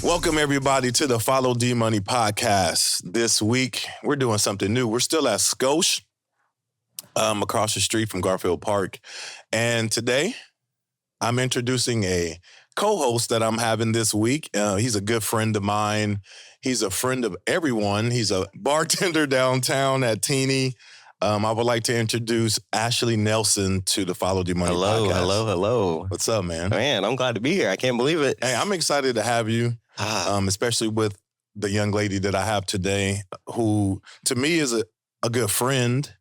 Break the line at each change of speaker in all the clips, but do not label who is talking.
Welcome, everybody, to the Follow D Money podcast. This week, we're doing something new. We're still at Scotia, across the street from Garfield Park. And today, I'm introducing a co-host that I'm having this week. He's a good friend of mine. He's a friend of everyone. He's a bartender downtown at Teeny. I would like to introduce Ashley Nelson to the Follow D Money podcast.
Hello.
What's up, man?
Man, I'm glad to be here. I can't believe it.
Hey, I'm excited to have you, especially with the young lady that I have today, who to me is a good friend.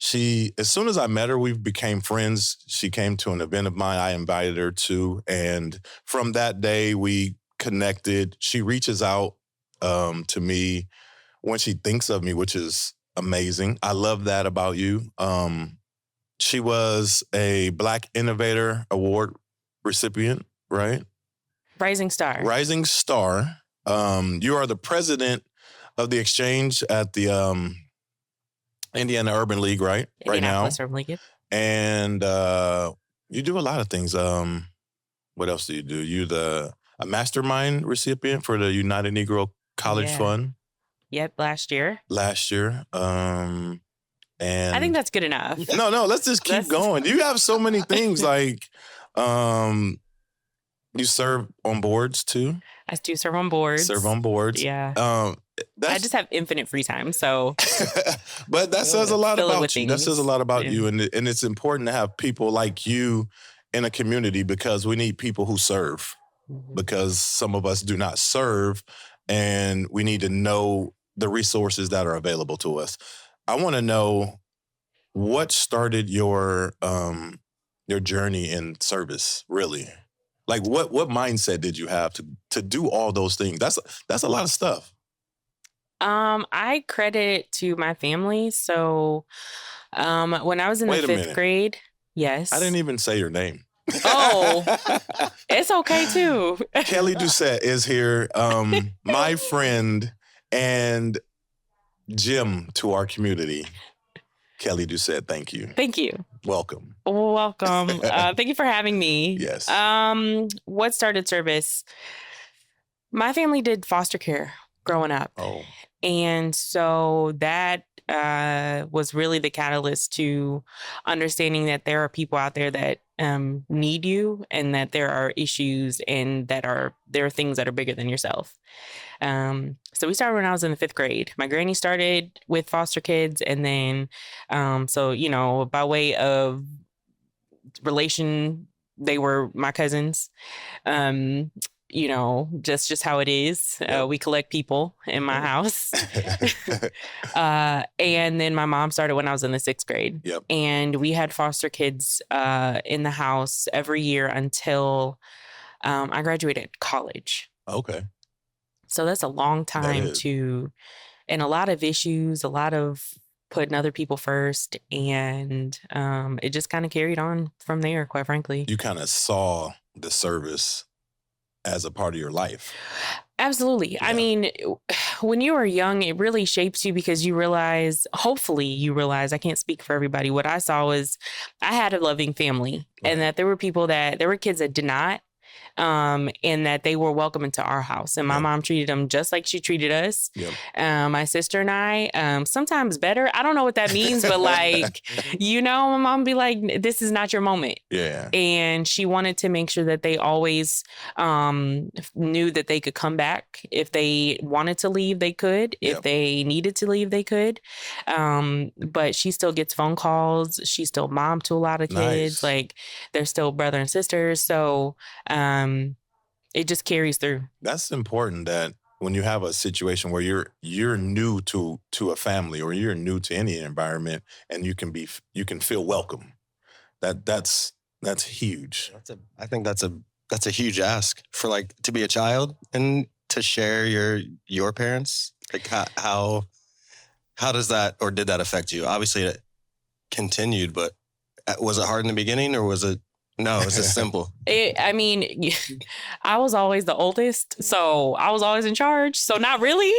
As soon as I met her, we became friends. She came to an event of mine I invited her to. And from that day, we connected. She reaches out to me when she thinks of me, which is amazing. I love that about you. She was a Black Innovator Award recipient, right?
Rising Star.
You are the president of the exchange at the Indiana Urban League, right?
Indianapolis Urban League.
And you do a lot of things. What else do you do? You're a mastermind recipient for the United Negro College Fund.
Yep, last year.
And
I think that's good enough.
No, let's just keep going. You have so many things like you serve on boards too.
I do serve on boards. Yeah. I just have infinite free time, so.
But that says a lot about you. That says a lot about you, and it's important to have people like you in a community because we need people who serve. Because some of us do not serve, and we need to know the resources that are available to us. I want to know what started your journey in service, really. Like what mindset did you have to do all those things? That's a lot of stuff.
I credit it to my family. So when I was in the fifth grade, yes.
I didn't even say your name.
Oh, it's okay too.
Kelly Doucet is here, my friend and Jim to our community. Kelly Doucet, thank you.
Thank you.
Welcome.
Thank you for having me.
Yes.
What started service? My family did foster care growing up.
Oh.
And so that was really the catalyst to understanding that there are people out there that need you and that there are issues and there are things that are bigger than yourself. So we started when I was in the fifth grade. My granny started with foster kids. And then, by way of relation, they were my cousins. Just how it is. Yep. We collect people in my house. And then my mom started when I was in the sixth grade.
Yep.
And we had foster kids in the house every year until I graduated college.
Okay.
So that's a long time and a lot of issues, a lot of putting other people first. And it just kind of carried on from there, quite frankly.
You kind of saw the service as a part of your life.
Absolutely. Yeah. I mean, when you are young, it really shapes you because hopefully you realize, I can't speak for everybody. What I saw was I had a loving family and that there were kids that did not. And that they were welcome into our house. And my mom treated them just like she treated us. Yep. My sister and I, sometimes better. I don't know what that means, but my mom would be like, this is not your moment.
Yeah.
And she wanted to make sure that they always knew that they could come back. If they wanted to leave, they could. Yep. If they needed to leave, they could. But she still gets phone calls. She's still mom to a lot of kids. Nice. Like they're still brother and sisters. So, it just carries through. That's
important that when you have a situation where you're new to a family or you're new to any environment and you can feel welcome. That's huge.
I think that's a huge ask for to be a child and to share your parents. Like how does that did that affect you? Obviously it continued, but was it hard in the beginning or was it No, it's just simple.
I mean, I was always the oldest, so I was always in charge. So not really.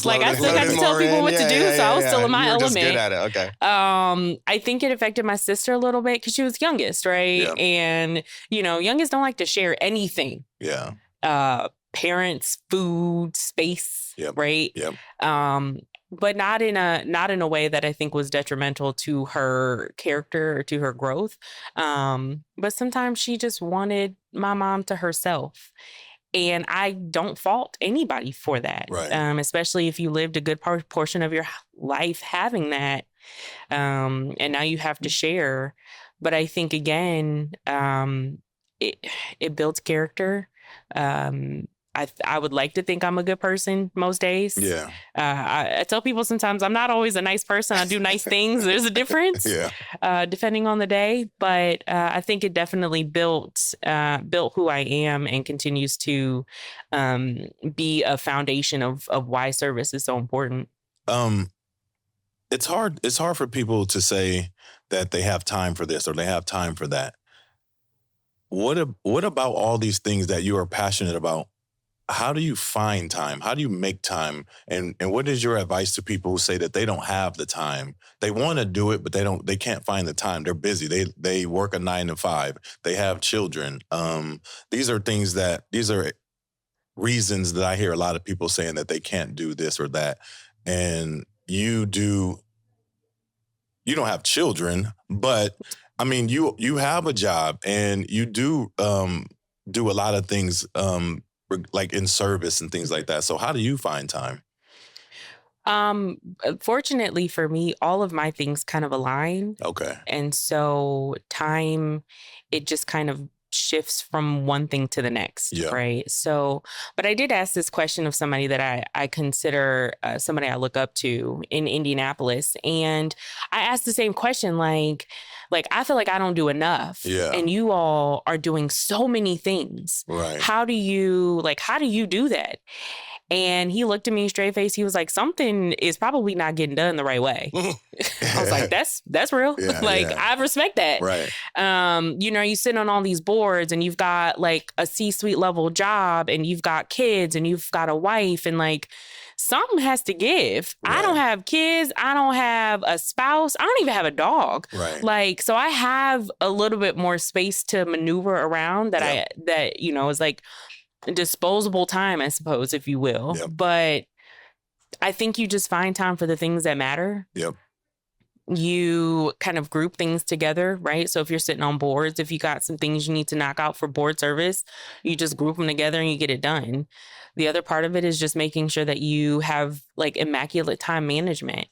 Like I still got to tell people what to do, so I was still in my element.
Just good at it. Okay.
I think it affected my sister a little bit because she was youngest, right?
Yeah.
And youngest don't like to share anything.
Yeah.
Parents, food, space, right?
Yep.
But not in a way that I think was detrimental to her character or to her growth. But sometimes she just wanted my mom to herself. And I don't fault anybody for that,
right.
Especially if you lived a good portion of your life having that. And now you have to share. But I think, again, it builds character. I would like to think I'm a good person most days.
Yeah.
I tell people sometimes I'm not always a nice person. I do nice things. There's a difference. Depending on the day. But I think it definitely built who I am and continues to be a foundation of why service is so important.
It's hard for people to say that they have time for this or they have time for that. What about all these things that you are passionate about? How do you find time? How do you make time? And what is your advice to people who say that they don't have the time? They want to do it, but they can't find the time. They're busy. They work a 9 to 5. They have children. These are reasons that I hear a lot of people saying that they can't do this or that. And you don't have children, but I mean, you have a job and you do a lot of things like in service and things like that. So how do you find time?
Fortunately for me, all of my things kind of align.
Okay.
And so time, it just kind of shifts from one thing to the next, right? So, but I did ask this question of somebody that I consider somebody I look up to in Indianapolis. And I asked the same question, like I feel like I don't do enough.
Yeah.
And you all are doing so many things.
Right.
How do you do that? And he looked at me straight face. He was like, something is probably not getting done the right way. I was like, that's real. I respect that.
Right.
You sit on all these boards and you've got like a C-suite level job and you've got kids and you've got a wife and like something has to give. Right. I don't have kids. I don't have a spouse. I don't even have a dog.
Right.
So I have a little bit more space to maneuver around that is like disposable time, I suppose, if you will.
Yep.
But I think you just find time for the things that matter.
Yep.
You kind of group things together, right? So if you're sitting on boards, if you got some things you need to knock out for board service, you just group them together and you get it done. The other part of it is just making sure that you have like immaculate time management.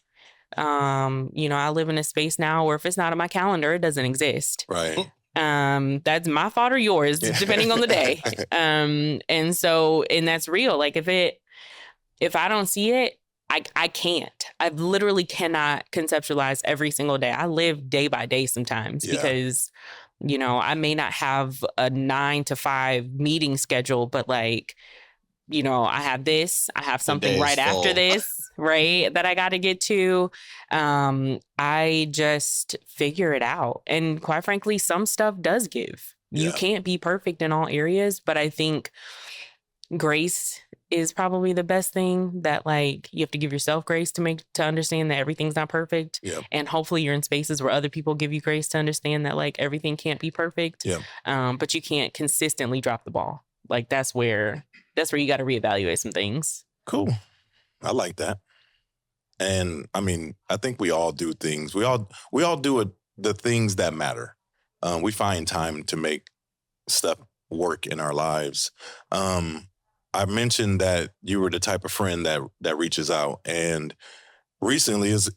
I live in a space now where if it's not on my calendar, it doesn't exist.
Right.
That's my fault or yours, depending on the day. And that's real. Like if I don't see it, I can't. I literally cannot conceptualize every single day. I live day by day sometimes because, I may not have a 9 to 5 meeting schedule, but like, I have this, I have something right after this, right, that I got to get to. I just figure it out. And quite frankly, some stuff does give. You can't be perfect in all areas, but I think grace is probably the best thing that like you have to give yourself grace to understand that everything's not perfect.
Yep.
And hopefully you're in spaces where other people give you grace to understand that like everything can't be perfect.
Yep.
But you can't consistently drop the ball. Like that's where you got to reevaluate some things.
Cool. I like that. And I mean, I think we all do things. We all do the things that matter. We find time to make stuff work in our lives. I mentioned that you were the type of friend that reaches out. And recently, is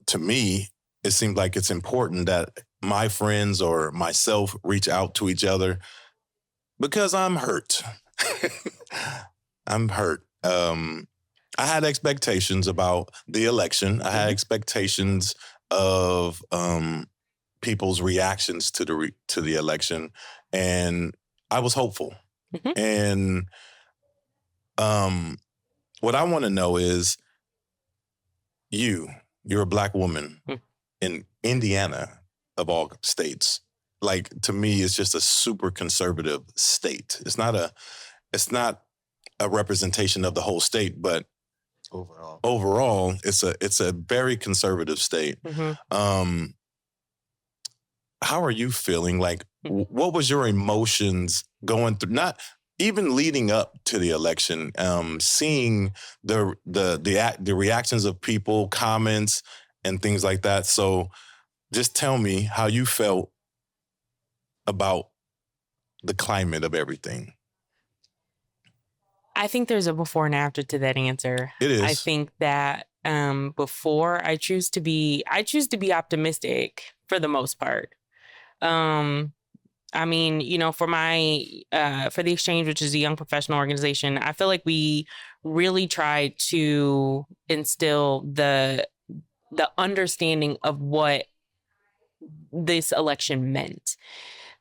to me, it seemed like it's important that my friends or myself reach out to each other because I'm hurt. I'm hurt. I had expectations about the election. I had expectations of people's reactions to the election, and I was hopeful.
Mm-hmm.
And what I want to know is, you're a Black woman in Indiana, of all states. like, to me, it's just a super conservative state. It's not a representation of the whole state, but overall, it's a very conservative state.
Mm-hmm.
How are you feeling? Like, what was your emotions going through? Not even leading up to the election, seeing the reactions of people, comments, and things like that. So, just tell me how you felt about the climate of everything.
I think there's a before and after to that answer.
It is.
I think that before I choose to be optimistic for the most part. I mean, you know, for the Exchange, which is a young professional organization, I feel like we really tried to instill the understanding of what this election meant.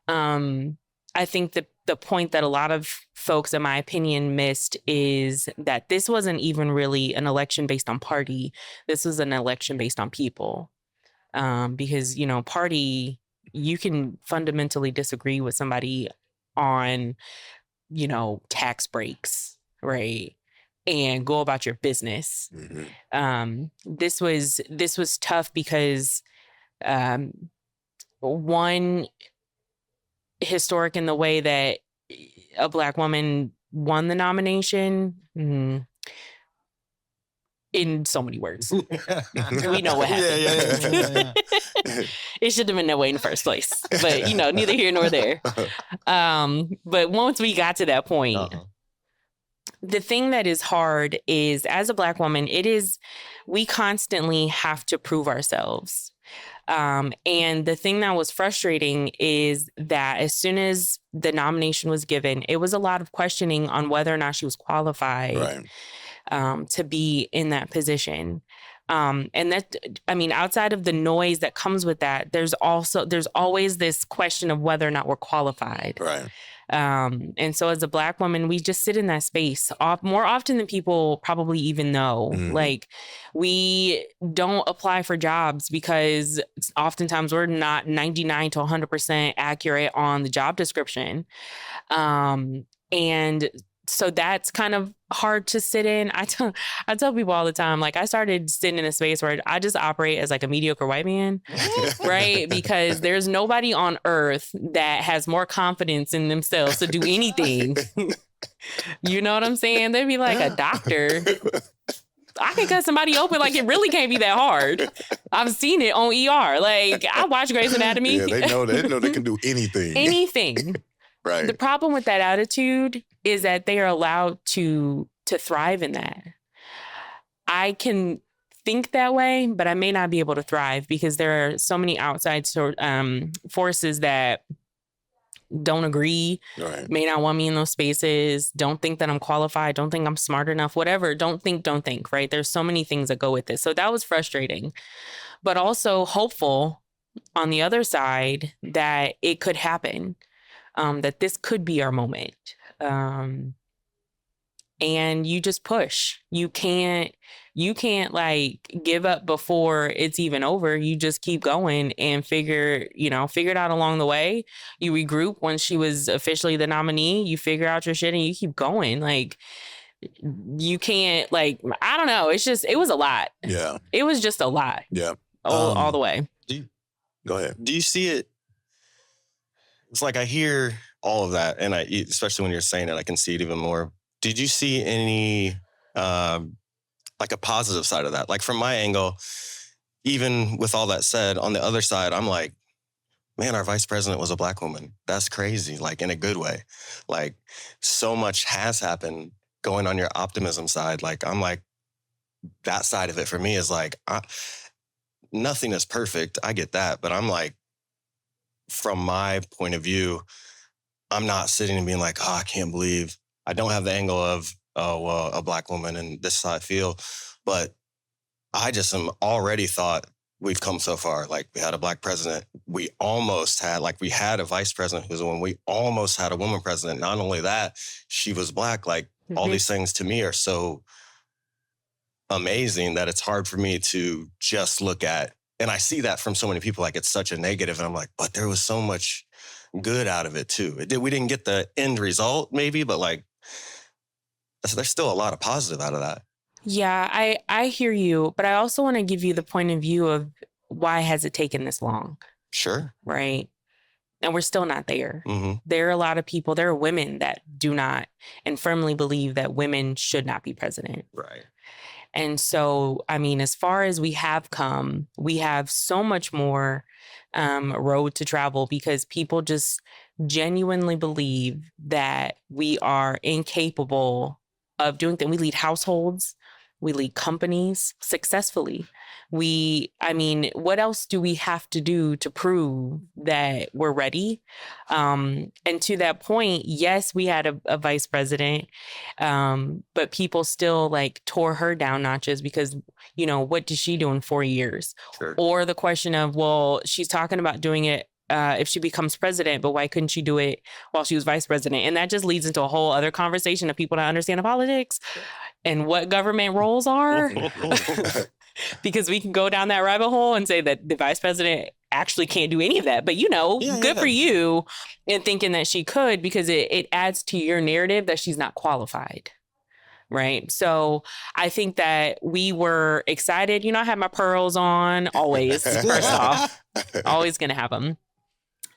I think the point that a lot of folks, in my opinion, missed is that this wasn't even really an election based on party. This was an election based on people. Because, you know, party, you can fundamentally disagree with somebody on, you know, tax breaks, right? And go about your business. Mm-hmm. This was tough because one, historic in the way that a Black woman won the nomination. In so many words. We know what happened. Yeah. It should have been that way in the first place. But, you know, neither here nor there. But once we got to that point, the thing that is hard is, as a Black woman, we constantly have to prove ourselves. And the thing that was frustrating is that as soon as the nomination was given, it was a lot of questioning on whether or not she was qualified. Right. To be in that position. And that, I mean, outside of the noise that comes with that, there's always this question of whether or not we're qualified. Right. And so as a Black woman, we just sit in that space more often than people probably even know. Mm. Like, we don't apply for jobs because oftentimes we're not 99 to 100% accurate on the job description. And so that's kind of hard to sit in. I tell people all the time, like, I started sitting in a space where I just operate as like a mediocre white man, right? Because there's nobody on earth that has more confidence in themselves to do anything. You know what I'm saying? They'd be like, a doctor. I can cut somebody open. Like, it really can't be that hard. I've seen it on ER. Like, I watch Grey's Anatomy.
Yeah, they know they can do anything.
Anything. Right. The problem with that attitude is that they are allowed to thrive in that. I can think that way, but I may not be able to thrive because there are so many outside forces that don't agree, right, may not want me in those spaces, don't think that I'm qualified, don't think I'm smart enough, whatever. Don't think, right? There's so many things that go with this. So that was frustrating, but also hopeful on the other side that it could happen. That this could be our moment. And you just push. You can't like give up before it's even over. You just keep going and figure it out along the way. You regroup when she was officially the nominee. You figure out your shit and you keep going. Like, you can't, like, I don't know. It was a lot. Yeah. It was just a lot. Yeah. All the way.
Go ahead.
Do you see it? It's like I hear all of that, and especially when you're saying it, I can see it even more. Did you see any, like, a positive side of that? Like, from my angle, even with all that said, on the other side, I'm like, man, our vice president was a Black woman. That's crazy, like, in a good way. Like, so much has happened. Going on your optimism side, like, I'm like, that side of it for me is like, nothing is perfect. I get that, but I'm like, from my point of view, I'm not sitting and being like, oh, I can't believe I don't have the angle of, a Black woman and this is how I feel. But I just am already thought we've come so far. Like, we had a Black president. We had a vice president who was a woman. We almost had a woman president. Not only that, she was Black. Like, all these things to me are so amazing that it's hard for me to just look at. And I see that from so many people, like, it's such a negative. And I'm like, but there was so much good out of it too. We didn't get the end result maybe, but like there's still a lot of positive out of that.
Yeah, I hear you, but I also want to give you the point of view of why has it taken this long?
Sure.
Right. And we're still not there.
Mm-hmm.
There are a lot of people, there are women that do not and firmly believe that women should not be president.
Right.
And so, I mean, as far as we have come, we have so much more road to travel because people just genuinely believe that we are incapable of doing things. We lead households, we lead companies successfully. What else do we have to do to prove that we're ready? And to that point, yes, we had a vice president, but people still like tore her down notches because, what did she do in 4 years?
Sure.
Or the question of, well, she's talking about doing it if she becomes president, but why couldn't she do it while she was vice president? And that just leads into a whole other conversation of people that understand the politics and what government roles are. Because we can go down that rabbit hole and say that the vice president actually can't do any of that. But, good for you in thinking that she could, because it adds to your narrative that she's not qualified. Right. So I think that we were excited. I had my pearls on always, first off, always going to have them.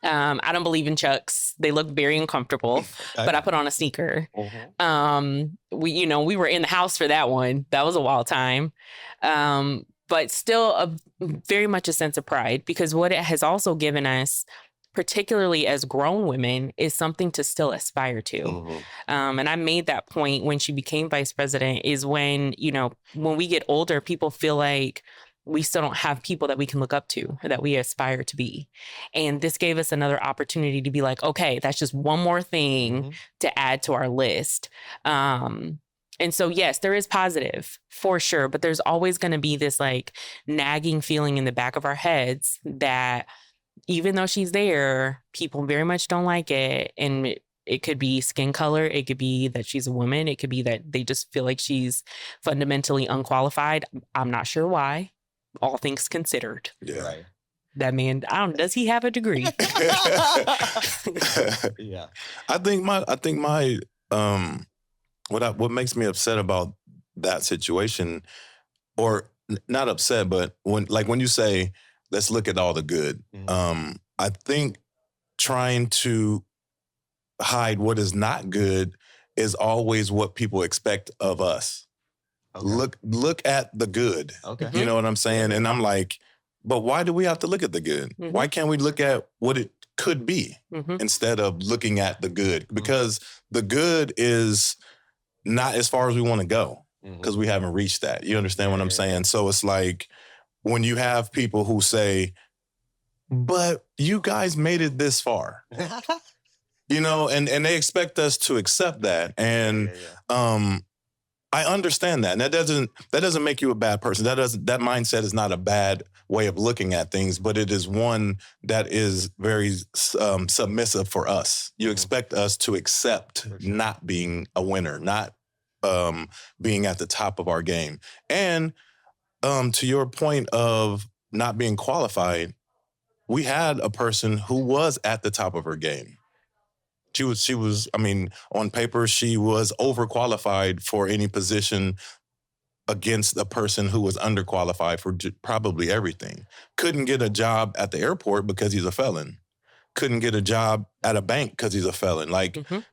I don't believe in Chucks. They look very uncomfortable, but I put on a sneaker. We were in the house for that one. That was a wild time. But still very much a sense of pride, because what it has also given us, particularly as grown women, is something to still aspire to.
Mm-hmm.
And I made that point when she became vice president, is when we get older, people feel like we still don't have people that we can look up to or that we aspire to be. And this gave us another opportunity to be like, okay, that's just one more thing to add to our list. And so, yes, there is positive for sure, but there's always going to be this like nagging feeling in the back of our heads that even though she's there, people very much don't like it. And it could be skin color. It could be that she's a woman. It could be that they just feel like she's fundamentally unqualified. I'm not sure why. All things considered.
Yeah.
Right.
That man, does he have a degree?
Yeah.
I think my what makes me upset about that situation, or not upset, but when you say, let's look at all the good, I think trying to hide what is not good is always what people expect of us. Okay. Look at the good.
Okay.
You know what I'm saying? And I'm like, but why do we have to look at the good? Mm-hmm. Why can't we look at what it could be instead of looking at the good? Because the good is not as far as we want to go, because we haven't reached that. You understand what I'm saying? So it's like when you have people who say, but you guys made it this far. And they expect us to accept that. And I understand that. And that doesn't make you a bad person. That mindset is not a bad way of looking at things, but it is one that is very submissive for us. You expect us to accept not being a winner, not being at the top of our game. And to your point of not being qualified, we had a person who was at the top of her game. She was, on paper, she was overqualified for any position against a person who was underqualified for probably everything. Couldn't get a job at the airport because he's a felon. Couldn't get a job at a bank because he's a felon.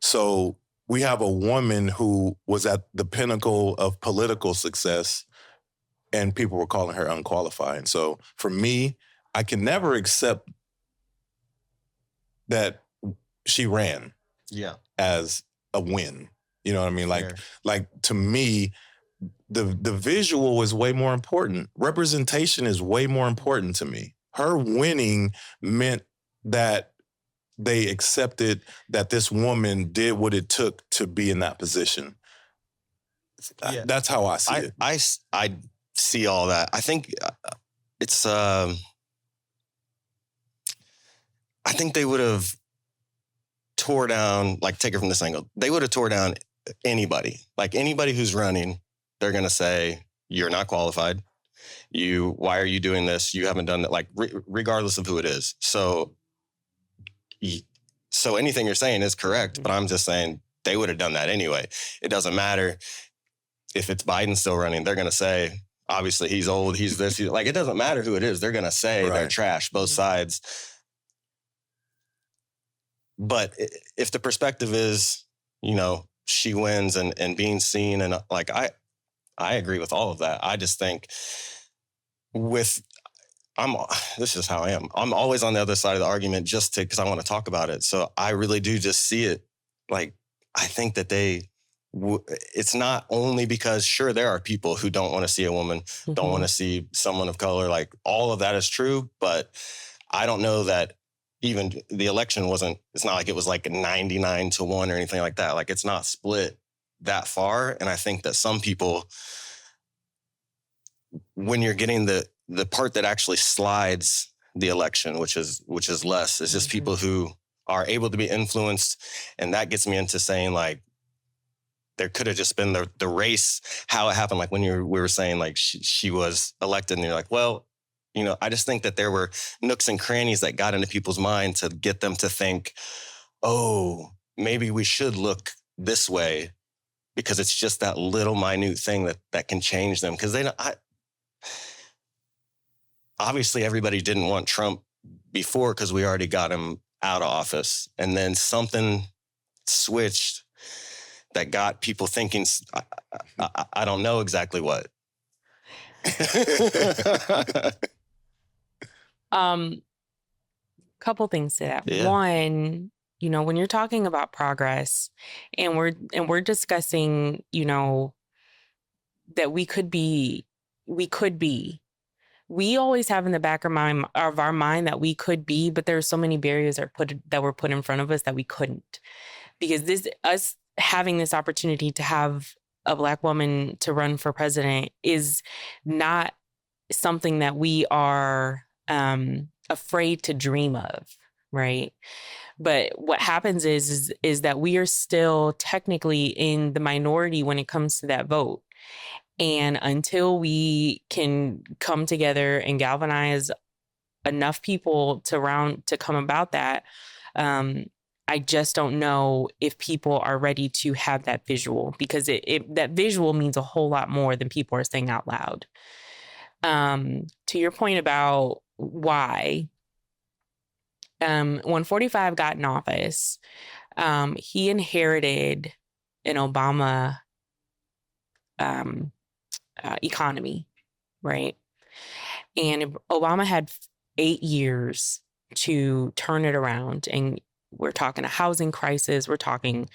So we have a woman who was at the pinnacle of political success and people were calling her unqualified. And so for me, I can never accept that she ran as a win. You know what I mean? Like to me, the visual is way more important. Representation is way more important to me. Her winning meant that they accepted that this woman did what it took to be in that position. That's how I see it.
I see all that. I think it's I think they would have tore down, take it from this angle. They would have tore down anybody. Like anybody who's running, they're going to say, you're not qualified. Why are you doing this? You haven't done that, regardless of who it is. So So anything you're saying is correct, but I'm just saying they would have done that anyway. It doesn't matter if it's Biden still running. They're going to say, obviously, he's old, he's this. Like, it doesn't matter who it is. They're going to say they're trash, both sides. But if the perspective is, you know, she wins and being seen, and like, I agree with all of that. I just think this is how I am. I'm always on the other side of the argument just because I want to talk about it. So I really do just see it. Like, I think that it's not only because, sure, there are people who don't want to see a woman, don't want to see someone of color. Like, all of that is true, but I don't know that even the election it's not like it was like 99-1 or anything like that. Like, it's not split that far. And I think that some people, when you're getting the part that actually slides the election, which is less, is just people who are able to be influenced. And that gets me into saying, like, there could have just been the race, how it happened. Like when we were saying, like, she was elected, and you're like, well, you know, I just think that there were nooks and crannies that got into people's mind to get them to think, oh, maybe we should look this way, because it's just that little minute thing that can change them. Because obviously everybody didn't want Trump before because we already got him out of office. And then something switched that got people thinking, I don't know exactly what.
Couple things to that.
Yeah.
One, you know, when you're talking about progress and we're discussing, you know, that we always have in the back of our mind that we could be, but there are so many barriers that were put in front of us that we couldn't. Because us having this opportunity to have a Black woman to run for president is not something that we are afraid to dream of, right? But what happens is that we are still technically in the minority when it comes to that vote. And until we can come together and galvanize enough people to come about that, I just don't know if people are ready to have that visual, because that visual means a whole lot more than people are saying out loud. To your point about why, when 45 got in office, he inherited an Obama economy, right? And Obama had 8 years to turn it around. And we're talking a housing crisis. We're talking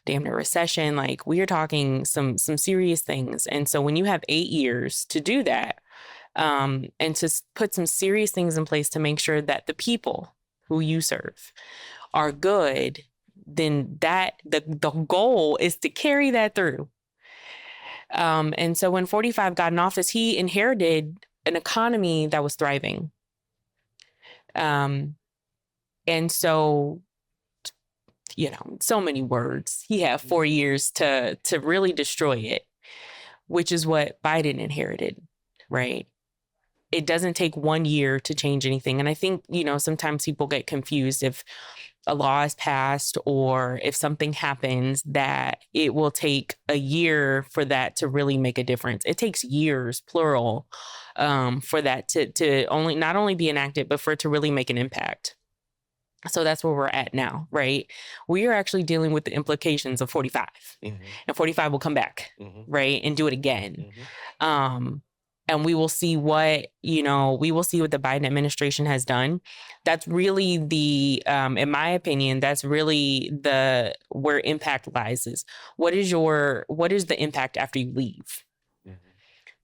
damn near recession. Like, we are talking some serious things. And so when you have 8 years to do that, and to put some serious things in place to make sure that the people who you serve are good, then the goal is to carry that through. And so when 45 got in office, he inherited an economy that was thriving. And so, you know, so many words. He had 4 years to really destroy it, which is what Biden inherited, right? It doesn't take 1 year to change anything. And I think, you know, sometimes people get confused if a law is passed or if something happens that it will take a year for that to really make a difference. It takes years, plural, for that to not only be enacted, but for it to really make an impact. So that's where we're at now, right? We are actually dealing with the implications of 45, and 45 will come back, right? And do it again. And we will see what the Biden administration has done. That's really in my opinion, that's really where impact lies. Is what is the impact after you leave?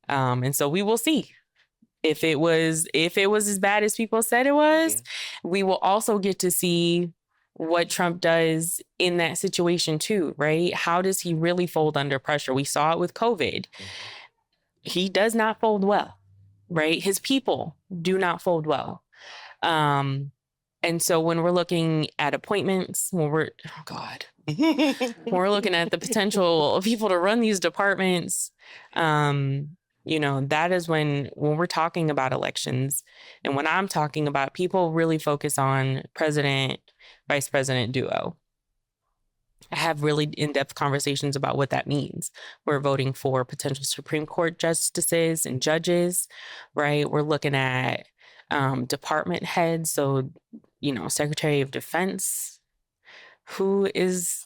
And so we will see if it was as bad as people said it was. We will also get to see what Trump does in that situation too, right? How does he really fold under pressure? We saw it with COVID. He does not fold well, right? His people do not fold well. And so when we're looking at appointments, when we're looking at the potential of people to run these departments, you know, that is when we're talking about elections. And when I'm talking about, people really focus on president, vice president duo. I have really in-depth conversations about what that means. We're voting for potential Supreme Court justices and judges, right? We're looking at department heads. So, Secretary of Defense, who is,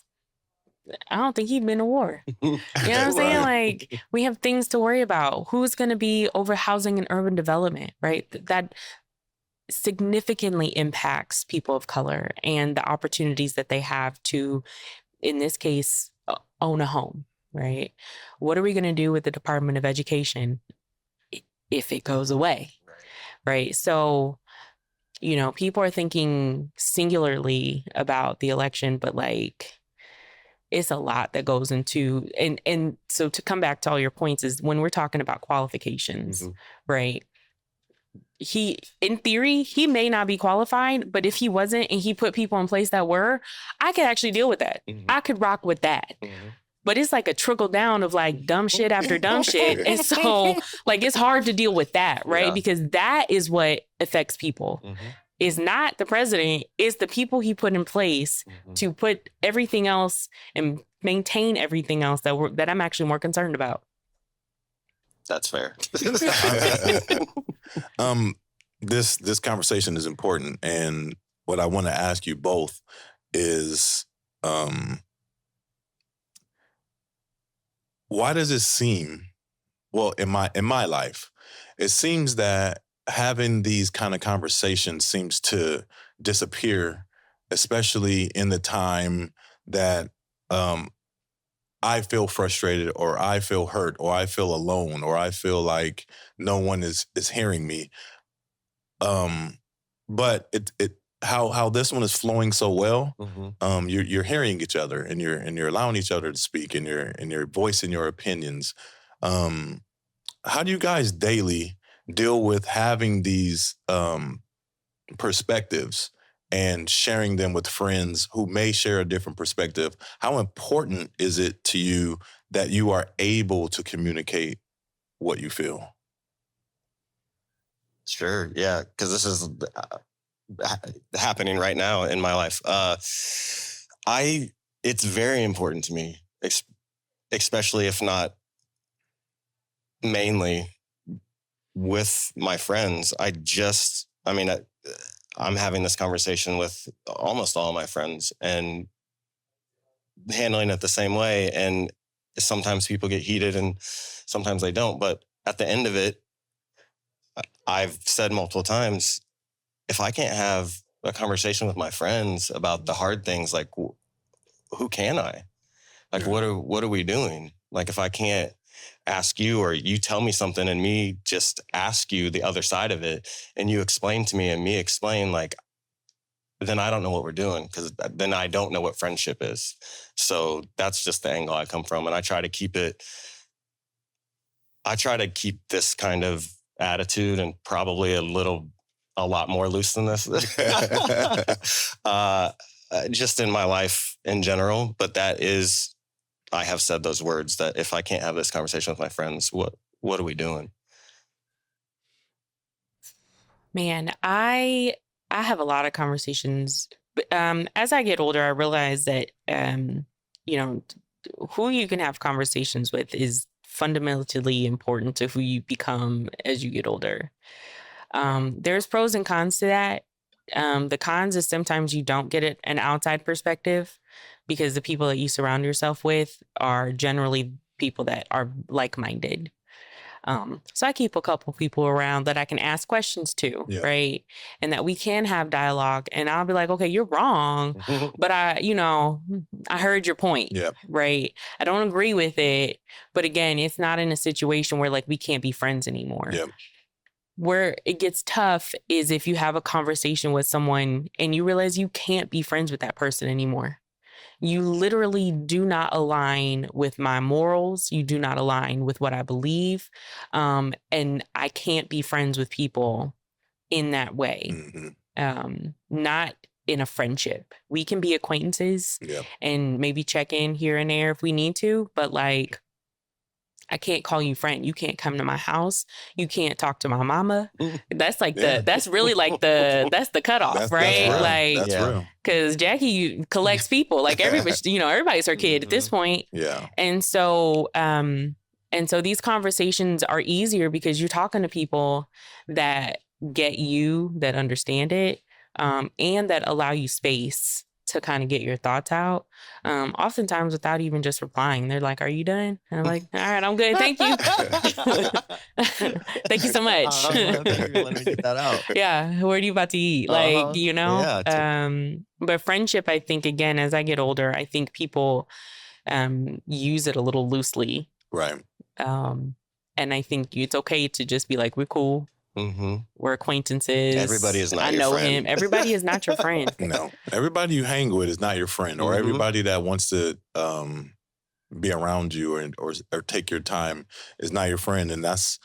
I don't think he'd been to war. You know what I'm saying? Like, we have things to worry about. Who's going to be over housing and urban development, right? That significantly impacts people of color and the opportunities that they have to, in this case, own a home, right? What are we going to do with the Department of Education if it goes away, right? So, people are thinking singularly about the election, but like, it's a lot that goes into, and so to come back to all your points is when we're talking about qualifications, right? In theory, he may not be qualified, but if he wasn't and he put people in place that were, I could actually deal with that. I could rock with that. But it's like a trickle down of like dumb shit after dumb shit. And so like, it's hard to deal with that, right? Because that is what affects people. It's not the president, it's the people he put in place to put everything else and maintain everything else that I'm actually more concerned about.
That's fair.
This conversation is important, and what I want to ask you both is, why does it seem, well, in my life, it seems that having these kind of conversations seems to disappear, especially in the time that I feel frustrated, or I feel hurt, or I feel alone, or I feel like no one is hearing me. But how this one is flowing so well, you're hearing each other, and you're allowing each other to speak, and you're voicing your opinions. How do you guys daily deal with having these perspectives and sharing them with friends who may share a different perspective? How important is it to you that you are able to communicate what you feel?
Sure, yeah, because this is happening right now in my life. It's very important to me, especially if not mainly with my friends. I'm having this conversation with almost all of my friends and handling it the same way. And sometimes people get heated and sometimes they don't. But at the end of it, I've said multiple times, if I can't have a conversation with my friends about the hard things, like, who can I? Like, what are we doing? Like, if I can't ask you, or you tell me something and me just ask you the other side of it, and you explain to me and me explain, like, then I don't know what we're doing, because then I don't know what friendship is. So that's just the angle I come from. And I try to keep this kind of attitude, and probably a lot more loose than this, just in my life in general. But I have said those words, that if I can't have this conversation with my friends, what are we doing?
Man, I have a lot of conversations. As I get older, I realize that, who you can have conversations with is fundamentally important to who you become as you get older. There's pros and cons to that. The cons is sometimes you don't get an outside perspective, because the people that you surround yourself with are generally people that are like-minded. So I keep a couple people around that I can ask questions to, right? And that we can have dialogue, and I'll be like, okay, you're wrong, but I heard your point, right? I don't agree with it, but again, it's not in a situation where like we can't be friends anymore. Where it gets tough is if you have a conversation with someone and you realize you can't be friends with that person anymore. You literally do not align with my morals. You do not align with what I believe. And I can't be friends with people in that way. Not in a friendship. We can be acquaintances and maybe check in here and there if we need to. But like, I can't call you friend. You can't come to my house. You can't talk to my mama. That's like that's really like that's the cutoff, right?
That's
Like,
that's real.
Because Jackie collects people. Like everybody, everybody's her kid at this point.
Yeah.
And so these conversations are easier because you're talking to people that get you, that understand it, and that allow you space to kind of get your thoughts out. Oftentimes without even just replying. They're like, "Are you done?" And I'm like, "All right, I'm good. Thank you." Thank you so much.
Thank you for letting me get that out.
Yeah. What are you about to eat? Like,
Yeah,
but friendship, I think, again, as I get older, I think people use it a little loosely.
Right.
And I think it's okay to just be like, we're cool.
Mm-hmm.
We're acquaintances.
Everybody is not
I
your
know
friend.
him. Everybody is not your friend.
No. Everybody you hang with is not your friend, or everybody that wants to be around you or take your time is not your friend. And that's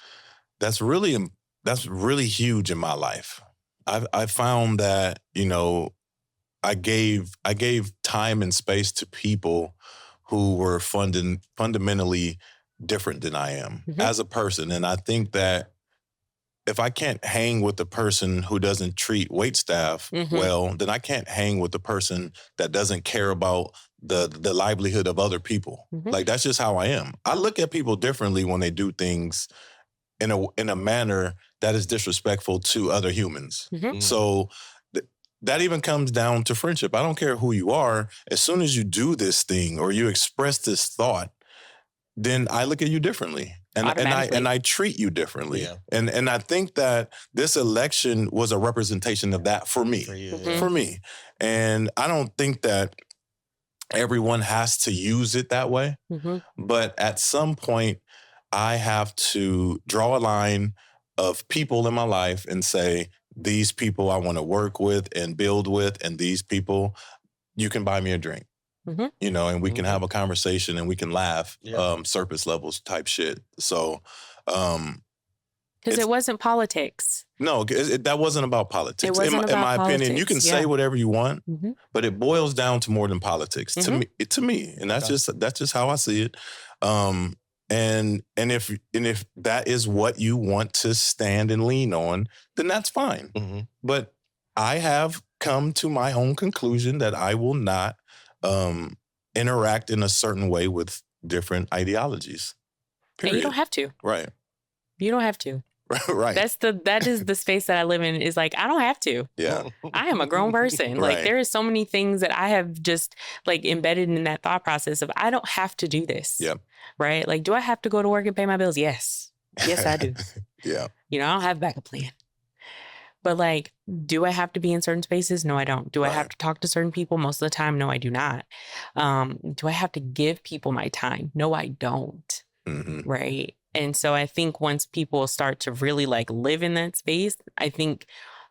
really huge in my life. I found that, I gave time and space to people who were fundamentally different than I am as a person. And I think that if I can't hang with the person who doesn't treat wait staff well, then I can't hang with the person that doesn't care about the livelihood of other people. Like, that's just how I am. I look at people differently when they do things in a manner that is disrespectful to other humans. So that even comes down to friendship. I don't care who you are. As soon as you do this thing or you express this thought, then I look at you differently. And I treat you differently. Yeah. And I think that this election was a representation of that for me. For me. And I don't think that everyone has to use it that way. But at some point, I have to draw a line of people in my life and say, these people I want to work with and build with, and these people, you can buy me a drink. And we can have a conversation and we can laugh, surface levels type shit. So,
because it wasn't politics.
No, that wasn't about politics.
It wasn't
in my opinion, you can say whatever you want, but it boils down to more than politics to me. And that's just how I see it. And if that is what you want to stand and lean on, then that's fine. But I have come to my own conclusion that I will not interact in a certain way with different ideologies.
Period. And you don't have to.
Right.
You don't have to.
Right.
That is the space that I live in, is like, I don't have to.
Yeah.
I am a grown person. Like, there is so many things that I have just like embedded in that thought process of, I don't have to do this.
Yep.
Right. Like, do I have to go to work and pay my bills? Yes. Yes, I do.
Yeah.
I don't have a backup plan. But like, do I have to be in certain spaces? No, I don't. Do I have to talk to certain people? Most of the time, no, I do not. Do I have to give people my time? No, I don't. Right. And so I think once people start to really like live in that space, I think,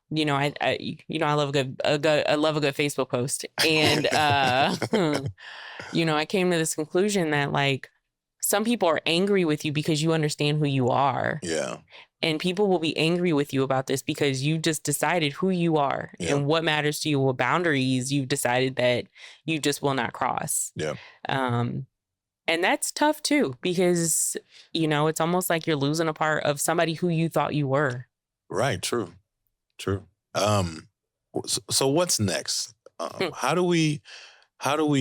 I love a good Facebook post. And, I came to this conclusion that like, some people are angry with you because you understand who you are.
Yeah.
And people will be angry with you about this because you just decided who you are and what matters to you, what boundaries you've decided that you just will not cross.
Yeah.
And that's tough too, because, it's almost like you're losing a part of somebody who you thought you were.
Right. True. So what's next? How do we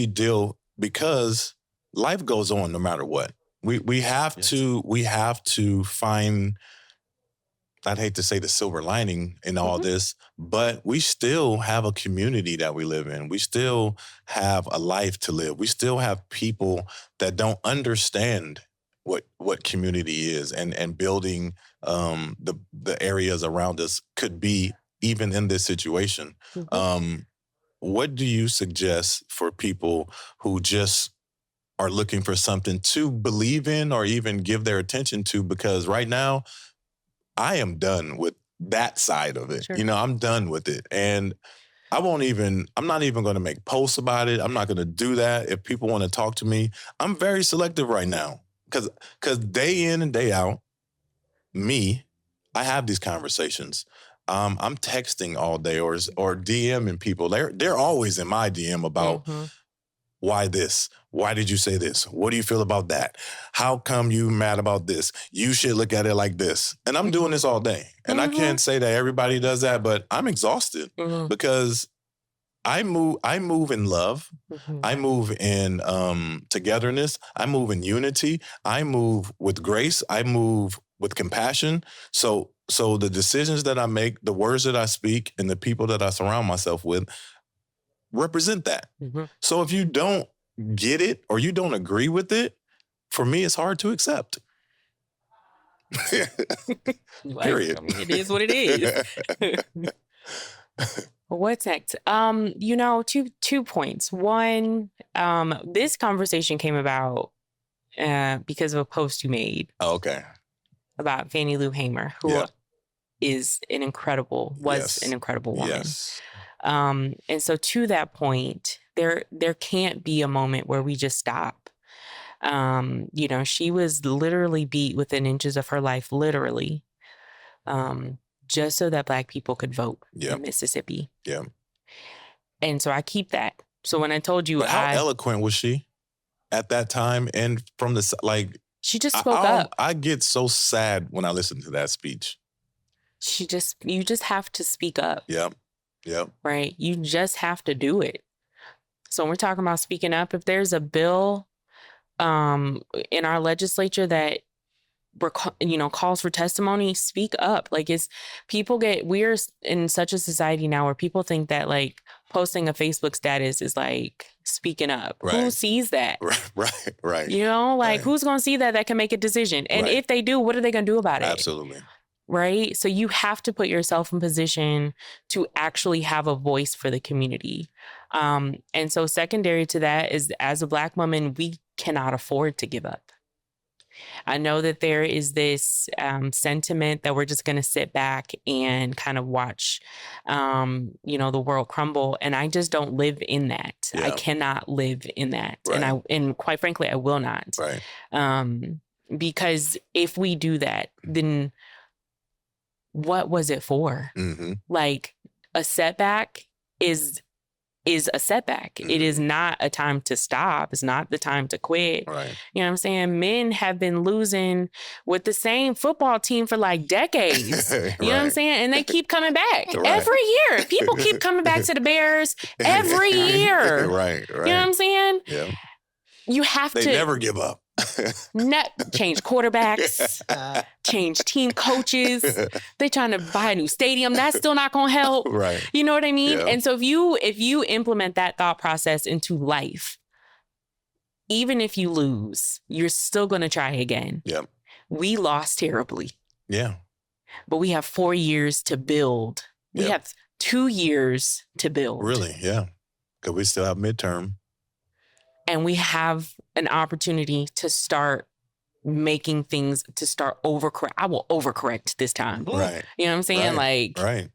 deal? Because life goes on no matter what. We have to find, I'd hate to say the silver lining in all this, but we still have a community that we live in. We still have a life to live. We still have people that don't understand what community is and building the areas around us could be, even in this situation. What do you suggest for people who just are looking for something to believe in or even give their attention to? Because right now, I am done with that side of it.
Sure.
I'm done with it. And I'm not even going to make posts about it. I'm not going to do that. If people want to talk to me, I'm very selective right now. Because day in and day out, I have these conversations. I'm texting all day or DMing people. They're always in my DM about Why this? Why did you say this? What do you feel about that? How come you mad about this? You should look at it like this. And I'm doing this all day. And I can't say that everybody does that, but I'm exhausted because I move in love. I move in togetherness. I move in unity. I move with grace. I move with compassion. So the decisions that I make, the words that I speak, and the people that I surround myself with represent that. So if you don't get it or you don't agree with it, for me, it's hard to accept. Period.
I mean, it is what it is. What's next? Two points. One, this conversation came about because of a post you made.
Oh, okay.
About Fannie Lou Hamer, who was an incredible woman.
Yes.
And so to that point, there can't be a moment where we just stop. She was literally beat within inches of her life, literally, just so that Black people could vote in Mississippi.
Yeah.
And so I keep that. So when I told you,
but how eloquent was she at that time? And from
she just spoke up.
I get so sad when I listen to that speech.
You just have to speak up.
Yep.
Right. You just have to do it. So when we're talking about speaking up, if there's a bill in our legislature that calls for testimony, speak up. We're in such a society now where people think that posting a Facebook status is speaking up.
Right.
Who sees that?
Right.
Who's going to see that can make a decision? And if they do, what are they going to do about it?
Absolutely.
Right. So you have to put yourself in position to actually have a voice for the community. And so secondary to that is, as a Black woman, we cannot afford to give up. I know that there is this sentiment that we're just going to sit back and kind of watch, the world crumble. And I just don't live in that. Yeah. I cannot live in that. Right. And quite frankly, I will not.
Right.
Because if we do that, then what was it for? A setback is a setback. It is not a time to stop. It's not the time to quit.
Right.
You know what I'm saying? Men have been losing with the same football team for decades. You know what I'm saying? And they keep coming back every year. People keep coming back to the Bears every year.
Right.
You know what I'm saying?
Yeah.
You have to.
They never give up.
Change quarterbacks, change team coaches. They trying to buy a new stadium. That's still not going to help.
Right.
You know what I mean?
Yeah.
And so if you implement that thought process into life, even if you lose, you're still going to try again.
Yep.
We lost terribly.
Yeah.
But we have 4 years to build. We have 2 years to build.
Really? Yeah. Because we still have midterm.
And we have an opportunity to start making things, to start overcorrect. I will overcorrect this time.
Right.
You know what I'm saying?
Right.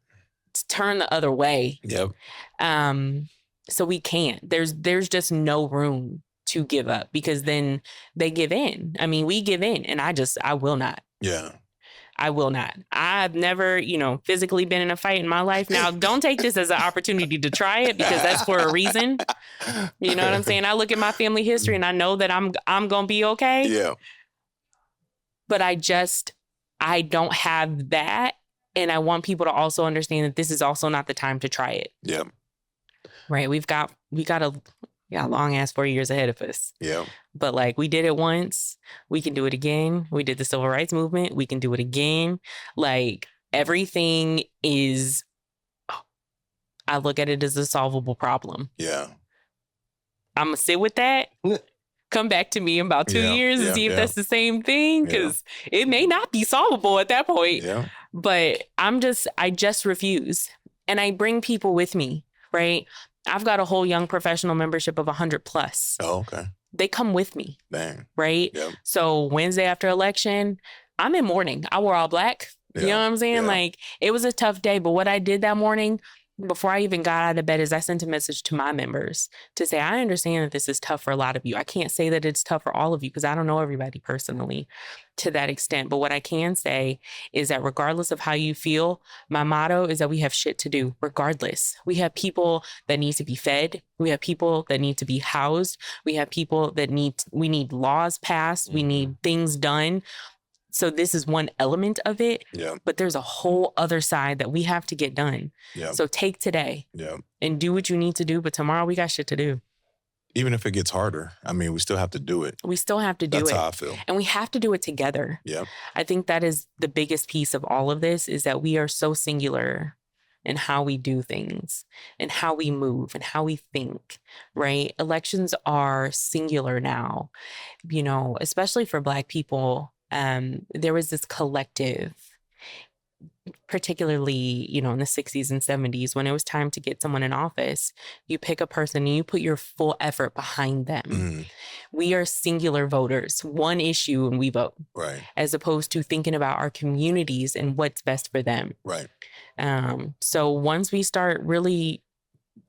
Turn the other way.
Yep.
So we can't. There's just no room to give up, because then they give in. I mean, we give in, and I will not.
Yeah.
I will not. I've never, physically been in a fight in my life. Now, don't take this as an opportunity to try it, because that's for a reason. You know what I'm saying? I look at my family history and I know that I'm going to be okay.
Yeah.
But I don't have that. And I want people to also understand that this is also not the time to try it.
Yeah.
Right. We got a long ass 4 years ahead of us.
Yeah.
But we did it once, we can do it again. We did the civil rights movement, we can do it again. Everything is, I look at it as a solvable problem.
Yeah.
I'm going to sit with that. Come back to me in about 2 years and see if that's the same thing, because it may not be solvable at that point.
Yeah.
But I just refuse. And I bring people with me, right? I've got a whole young professional membership of 100 plus.
Oh, okay.
They come with me.
Dang.
Right?
Yep.
So Wednesday after election, I'm in mourning. I wore all black. You know what I'm saying?
Yeah.
It was a tough day. But what I did that morning, before I even got out of bed is I sent a message to my members to say, I understand that this is tough for a lot of you. I can't say that it's tough for all of you because I don't know everybody personally to that extent. But what I can say is that regardless of how you feel, my motto is that we have shit to do regardless. We have people that need to be fed. We have people that need to be housed. We have people that we need laws passed. We need things done. So this is one element of it, but there's a whole other side that we have to get done. So take today and do what you need to do. But tomorrow we got shit to do.
Even if it gets harder, I mean, we still have to do it.
We still have to do it.
That's how I feel.
And we have to do it together. I think that is the biggest piece of all of this is that we are so singular in how we do things and how we move and how we think, right? Elections are singular now, you know, especially for Black people. There was this collective, particularly, you know, in the 60s and 70s, when it was time to get someone in office, you pick a person and you put your full effort behind them. We are singular voters, one issue and we vote, as opposed to thinking about our communities and what's best for them. So once we start really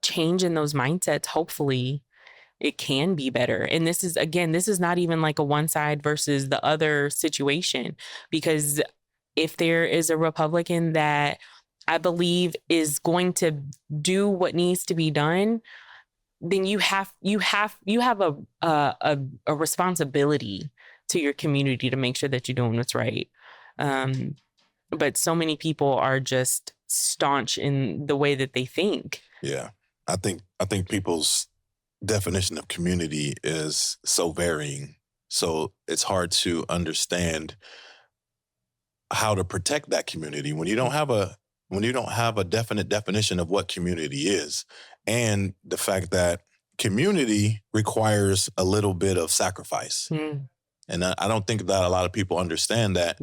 changing those mindsets, hopefully it can be better. And this is not even like a one side versus the other situation, because if there is a Republican that I believe is going to do what needs to be done, then you have a responsibility to your community to make sure that you're doing what's right. But so many people are just staunch in the way that they think.
I think people's definition of community is so varying. So it's hard to understand how to protect that community when you don't have a definite definition of what community is, and the fact that community requires a little bit of sacrifice. And I don't think that a lot of people understand that.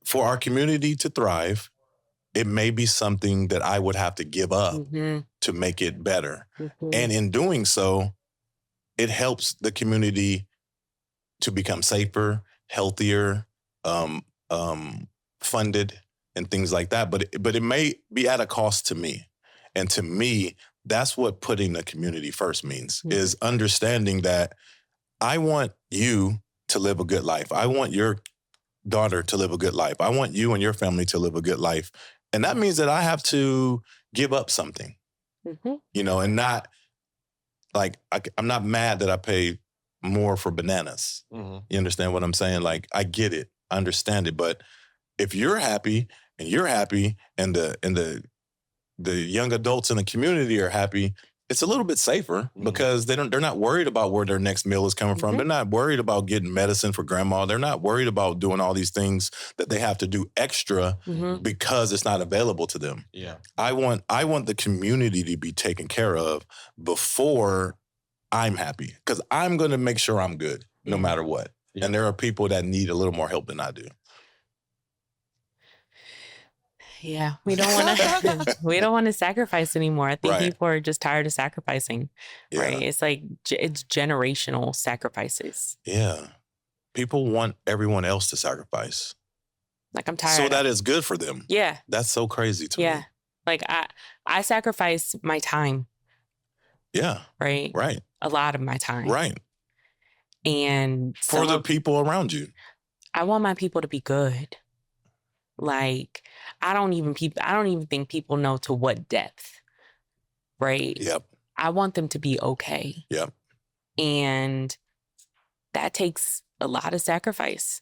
For our community to thrive, it may be something that I would have to give up to make it better. And in doing so, it helps the community to become safer, healthier, funded, and things like that. But it may be at a cost to me. And to me, that's what putting the community first means, is understanding that I want you to live a good life. I want your daughter to live a good life. I want you and your family to live a good life. And that means that I have to give up something, you know, and not like, I'm not mad that I pay more for bananas. You understand what I'm saying? Like, I get it. I understand it. But if you're happy and the young adults in the community are happy, it's a little bit safer because they're not worried about where their next meal is coming from. They're not worried about getting medicine for grandma. They're not worried about doing all these things that they have to do extra because it's not available to them. I want the community to be taken care of before I'm happy, because I'm going to make sure I'm good no matter what. And there are people that need a little more help than I do.
We don't want to sacrifice anymore. I think people are just tired of sacrificing, right? It's like, it's generational sacrifices.
People want everyone else to sacrifice.
Like, I'm tired.
So that is good for them. That's so crazy to me.
Like, I sacrifice my time. Right? A lot of my time. And
for the people around you.
I want my people to be good. Like, I don't even think people know to what depth, right? I want them to be okay. And that takes a lot of sacrifice.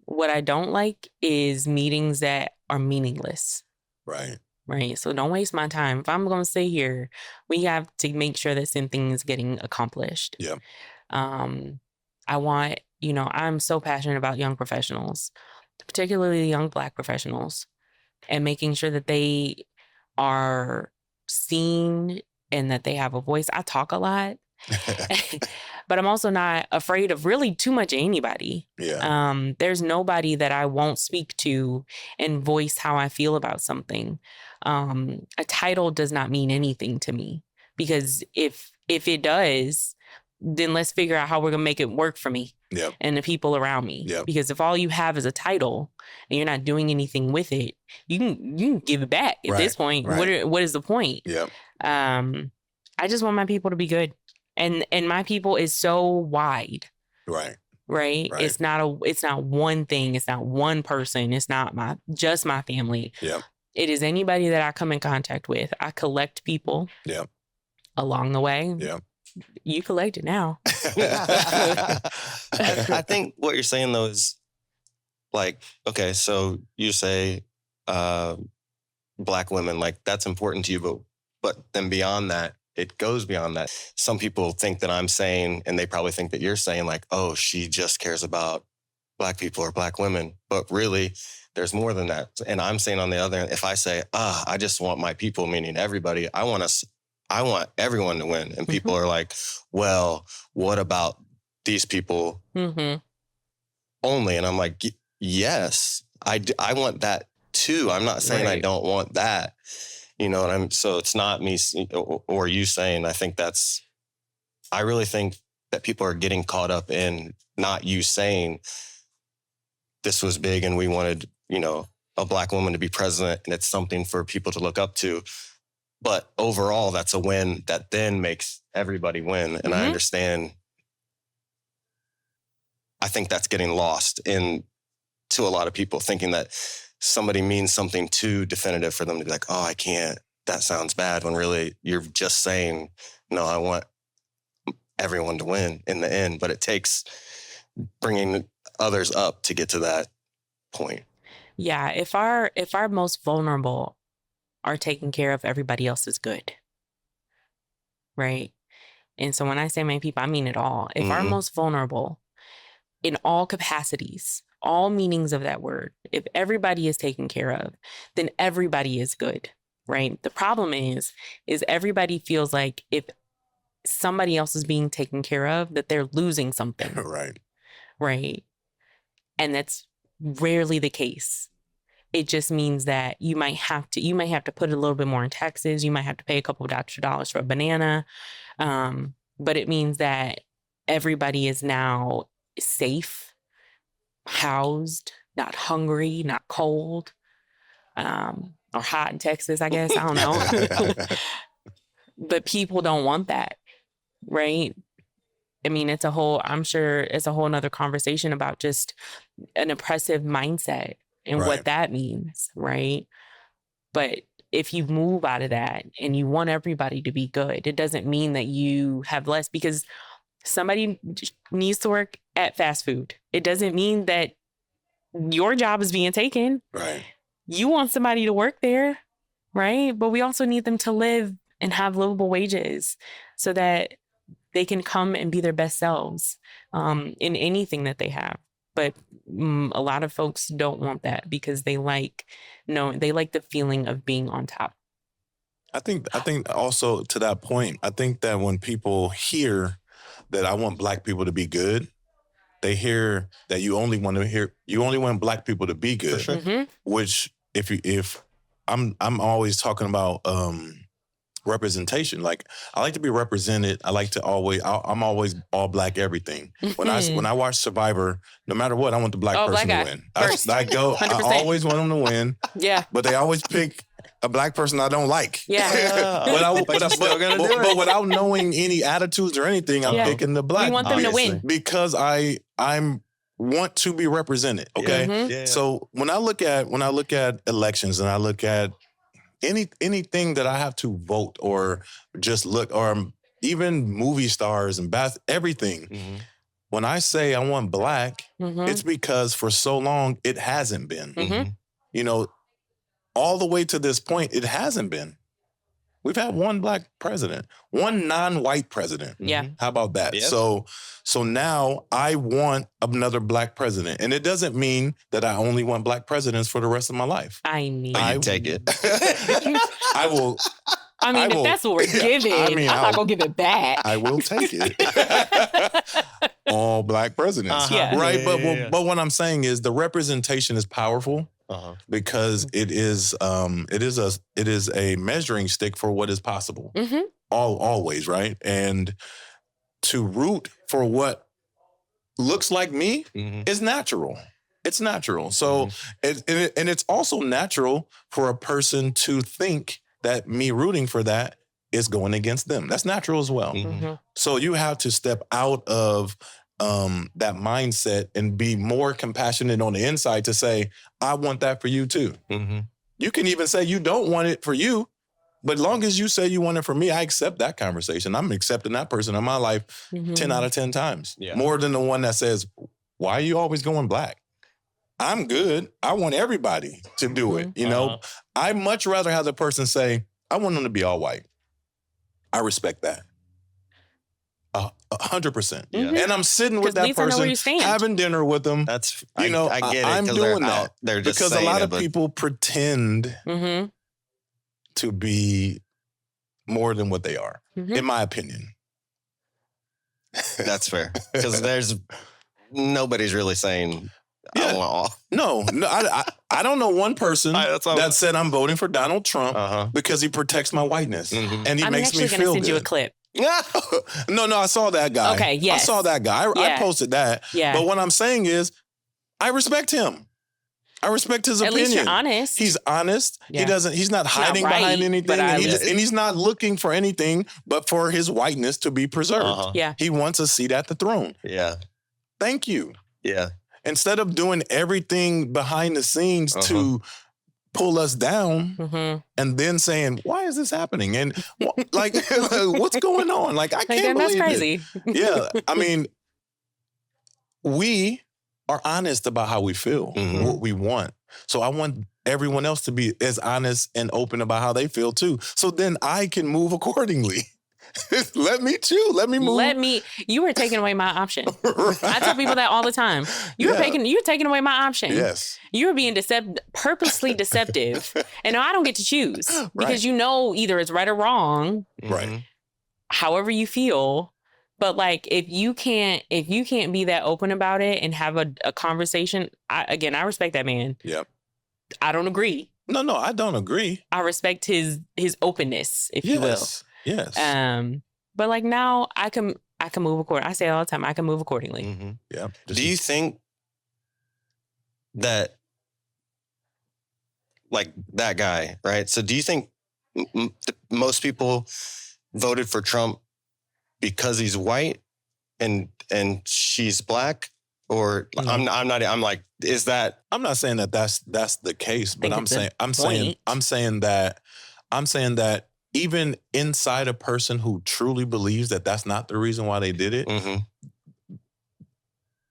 What I don't like is meetings that are meaningless.
Right.
So don't waste my time. If I'm going to stay here, we have to make sure that something is getting accomplished. I want, I'm so passionate about young professionals, particularly young Black professionals, and making sure that they are seen and that they have a voice. I talk a lot, but I'm also not afraid of really too much anybody. There's nobody that I won't speak to and voice how I feel about something. A title does not mean anything to me, because if it does, then let's figure out how we're going to make it work for me.
Yep.
and the people around me.
Yep.
Because if all you have is a title and you're not doing anything with it, you can give it back at this point.
Right.
What is the point?
Yep.
I just want my people to be good. And my people is so wide.
Right.
Right? It's not one thing. It's not one person. It's not just my family.
Yep.
It is anybody that I come in contact with. I collect people.
Yep.
Along the way.
Yep.
You collect it now.
I think what you're saying though is like, okay, so you say Black women, like that's important to you, but then beyond that, it goes beyond that. Some people think that I'm saying, and they probably think that you're saying like, oh, she just cares about Black people or Black women. But really, there's more than that. And I'm saying on the other end, if I say, I just want my people, meaning everybody, I want everyone to win. And people are like, well, what about these people only? And I'm like, yes, I want that too. I'm not saying I don't want that. You know what so it's not me or you saying, I really think that people are getting caught up in not you saying this was big and we wanted, a Black woman to be president and it's something for people to look up to. But overall, that's a win that then makes everybody win. And I understand. I think that's getting lost to a lot of people thinking that somebody means something too definitive for them to be like, oh, I can't, that sounds bad, when really you're just saying, no, I want everyone to win in the end. But it takes bringing others up to get to that point.
Yeah. If our most vulnerable are taken care of, everybody else is good. Right. And so when I say my people, I mean it all. If our most vulnerable in all capacities, all meanings of that word, if everybody is taken care of, then everybody is good, right? The problem is everybody feels like if somebody else is being taken care of, that they're losing something.
Right.
Right. And that's rarely the case. It just means that you might have to put a little bit more in taxes. You might have to pay a couple of extra dollars for a banana. But it means that everybody is now safe, housed, not hungry, not cold, or hot in Texas, I guess. I don't know. But people don't want that, right? I mean, I'm sure it's a whole nother conversation about just an oppressive mindset and what that means, right? But if you move out of that and you want everybody to be good, it doesn't mean that you have less, because somebody needs to work at fast food. It doesn't mean that your job is being taken.
Right.
You want somebody to work there, right? But we also need them to live and have livable wages so that they can come and be their best selves in anything that they have. But a lot of folks don't want that because they like the feeling of being on top.
I think also to that point, I think that when people hear that I want Black people to be good, they hear that you only want Black people to be good.
For sure.
Which if I'm always talking about representation. Like, I like to be represented. I like to I'm always all Black everything. When I watch Survivor, no matter what, I want the Black person to win. I always want them to win.
Yeah.
But they always pick a Black person I don't like.
Yeah.
But without knowing any attitudes or anything, I'm picking the Black.
We want them to win.
Because I'm want to be represented. Okay.
Mm-hmm.
Yeah.
So when I look at elections and I look at anything that I have to vote or just look, or even movie stars and everything. Mm-hmm. When I say I want Black, it's because for so long it hasn't been. Mm-hmm. All the way to this point, it hasn't been. We've had one Black president, one non-white president.
Yeah.
How about that?
Yep.
So now I want another Black president. And it doesn't mean that I only want Black presidents for the rest of my life.
I take it.
I will.
If that's what we're giving, I'm not going to give it back.
I will take it. All Black presidents.
Yeah.
Right? But what I'm saying is the representation is powerful. Because it is a measuring stick for what is possible. Mm-hmm. Always, right? And to root for what looks like me is natural. It's natural. So, and it's also natural for a person to think that me rooting for that is going against them. That's natural as well. So you have to step out of that mindset and be more compassionate on the inside to say, I want that for you too. You can even say you don't want it for you, but long as you say you want it for me, I accept that conversation. I'm accepting that person in my life 10 out of 10 times. More than the one that says, why are you always going black? I'm good. I want everybody to do it. You know, I much rather have the person say, I want them to be all white. I respect that. 100%. And I'm sitting with that person, having dinner with them.
That's,
you know,
I get it.
I'm doing that.
They're just
because a lot of people pretend to be more than what they are, in my opinion.
That's fair. Because nobody's really saying, I want all. No,
I don't know one person that said I'm voting for Donald Trump because he protects my whiteness and he makes me feel good. I'm actually going to send
you a clip.
No, I saw that guy.
Okay, yes.
I saw that guy. I posted that. Yeah. But what I'm saying is, I respect him. I respect his opinion.
At least you're honest.
He's honest. Yeah. He's not hiding behind anything. And he's not looking for anything but for his whiteness to be preserved. He wants a seat at the throne. Thank you. Instead of doing everything behind the scenes to pull us down and then saying, why is this happening? And like, what's going on? Like, I can't believe
that's crazy.
I mean, we are honest about how we feel, what we want. So I want everyone else to be as honest and open about how they feel too. So then I can move accordingly. Let me choose. Let me move.
You were taking away my option. I tell people that all the time. You're taking away my option.
Yes.
You're being purposely deceptive. And I don't get to choose because you know either it's right or wrong.
Right.
However you feel. But like if you can't be that open about it and have a conversation, I respect that man.
Yep.
I don't agree.
No, I don't agree.
I respect his openness, if you will.
Yes.
But like now I can move accordingly. I say all the time, I can move accordingly.
Yeah.
Do you think that, like that guy, right? So do you think most people voted for Trump because he's white and she's black? Or I'm like, is that?
I'm not saying that's the case, but I'm saying that even inside a person who truly believes that that's not the reason why they did it,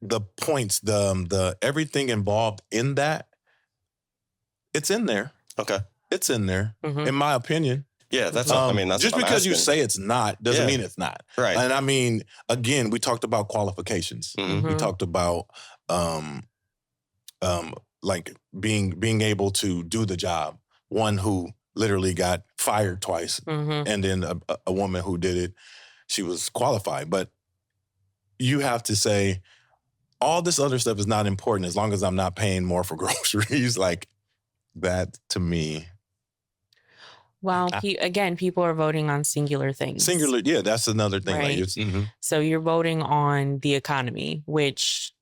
the points, the everything involved in that, it's in there.
Okay.
It's in there, in my opinion.
Yeah, that's what that's
just
what
because you say it's not doesn't mean it's not.
Right.
And I mean, again, we talked about qualifications. We talked about like being able to do the job. One who literally got fired twice, and then a woman who did it, she was qualified. But you have to say, all this other stuff is not important as long as I'm not paying more for groceries. Like that to me.
Well, again, people are voting on singular things.
Yeah, that's another thing.
Right?
Like
so you're voting on the economy, which,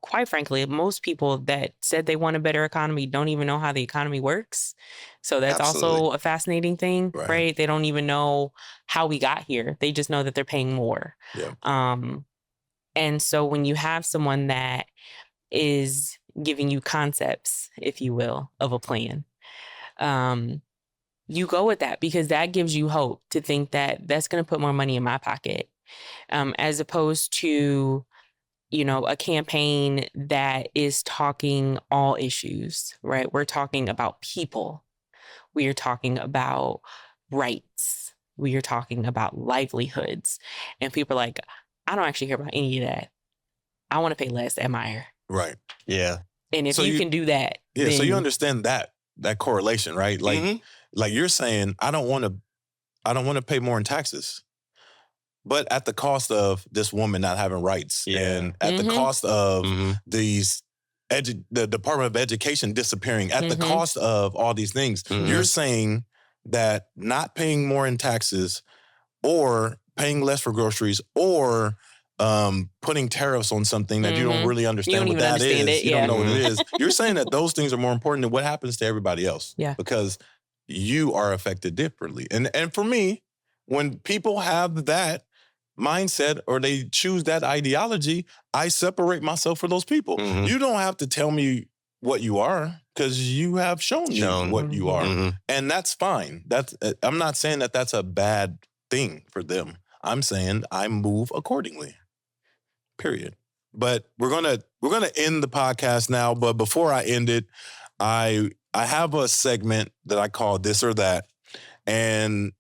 quite frankly, most people that said they want a better economy don't even know how the economy works. So that's also a fascinating thing, right? They don't even know how we got here. They just know that they're paying more.
Yeah.
And so when you have someone that is giving you concepts, if you will, of a plan, you go with that because that gives you hope to think that that's going to put more money in my pocket, as opposed to, a campaign that is talking all issues, right? We're talking about people. We are talking about rights. We are talking about livelihoods. And people are like, I don't actually care about any of that. I want to pay less at Meijer.
Right.
Yeah.
And if you can do that.
Yeah. So you understand that correlation, right? Like, like you're saying, I don't want to pay more in taxes. But at the cost of this woman not having rights, and at the cost of the Department of Education disappearing, at the cost of all these things, you're saying that not paying more in taxes or paying less for groceries or putting tariffs on something that you don't really understand what that is. You don't know what it is. You're saying that those things are more important than what happens to everybody else.
Yeah.
Because you are affected differently. And for me, when people have that mindset or they choose that ideology, I separate myself from those people.
Mhm.
You don't have to tell me what you are because you have shown me what you are.
Mhm.
And that's fine. I'm not saying that that's a bad thing for them. I'm saying I move accordingly. Period. But we're gonna end the podcast now. But before I end it, I have a segment that I call This or That. And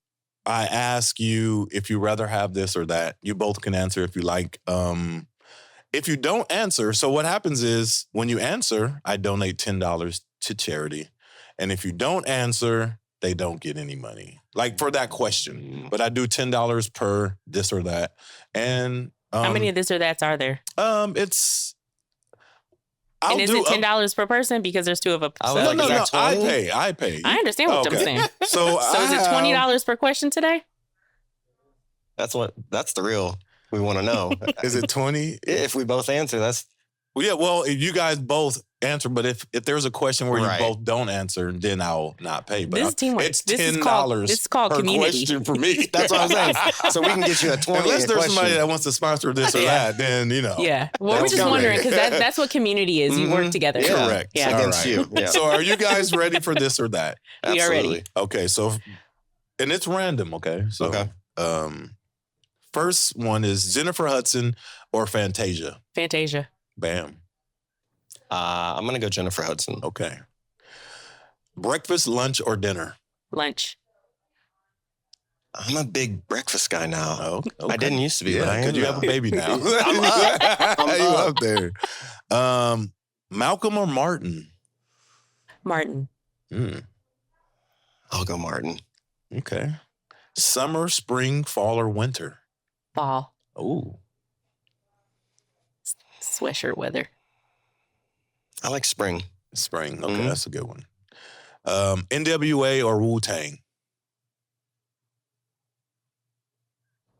I ask you if you rather have this or that. You both can answer if you like. If you don't answer, so what happens is when you answer, I donate $10 to charity. And if you don't answer, they don't get any money. Like for that question. But I do $10 per this or that. And
how many of this or that's are there?
It's
and is it $10 per person because there's two of us?
No. I pay.
I understand what I'm saying.
So
is it $20 per question today?
That's the real we want to know.
Is it 20?
If we both answer, that's
well, if you guys both answer, but if there's a question where
Right.
you both don't answer, then I'll not pay. But
This is teamwork.
it's
This is
$10
called
per
community.
question for me.
that's what I'm saying. So we can get you a 20.
Unless there's
question.
somebody that wants to sponsor this or that, then
Yeah. Well, we're
That's
just
correct.
wondering because that's what community is. You work together.
Yeah.
Correct.
Yeah.
All
Against
right.
you. Yeah.
So are you guys ready for this or that?
We are ready.
Absolutely.
Okay, so and it's random, okay? So
Okay.
First one is Jennifer Hudson or Fantasia.
Fantasia.
Bam.
I'm gonna go Jennifer Hudson.
Okay. Breakfast, lunch, or dinner?
Lunch.
I'm a big breakfast guy now.
Oh, okay.
I didn't used to be, but I am
because you have a
now.
baby now.
I'm up. I'm
You
up.
up there. Malcolm or Martin?
Martin.
I'll go Martin.
Okay. Summer, spring, fall, or winter?
Fall.
Oh.
Sweatshirt weather.
I like spring.
Spring. Okay, that's a good one. NWA or Wu-Tang?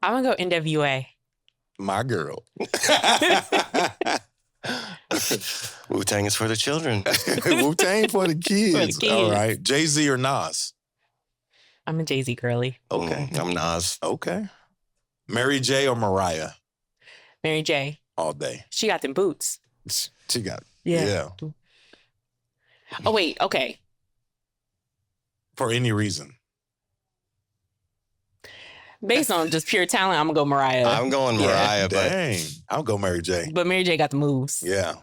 I'm going to go NWA.
My girl.
Wu-Tang is for the children.
Wu-Tang for the kids.
For the kids.
All right. Jay-Z or Nas?
I'm a Jay-Z girly.
Okay.
I'm Nas.
Okay. Mary J or Mariah?
Mary J.
All day.
She got them boots.
She got
Yeah. Oh, wait. Okay.
For any reason.
Based on just pure talent, I'm going to go Mariah.
I'm going Mariah, but
Dang. I'll go Mary J.
But Mary J got the moves.
Yeah.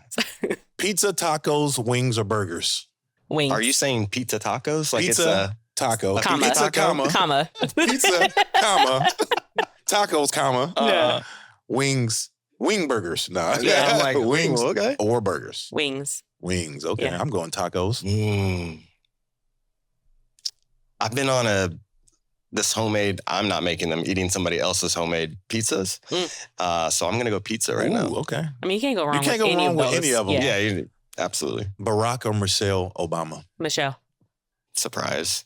Pizza, tacos, wings, or burgers?
Wings.
are you saying pizza tacos? Like
Pizza, taco.
Comma.
Pizza, comma.
Comma.
Pizza, comma. Tacos, comma.
Yeah.
Wings. Wing burgers. No.
Yeah, I'm like,
wings
okay.
or burgers.
Wings.
Wings. Okay.
Yeah.
I'm going tacos.
I've been on this homemade, I'm not making them, eating somebody else's homemade pizzas. So I'm going to go pizza right now.
Okay.
I mean, you can't go wrong
You can't
with
go
any
wrong
of
with
those.
any of them.
Yeah.
Absolutely.
Barack or Michelle Obama?
Michelle.
Surprise.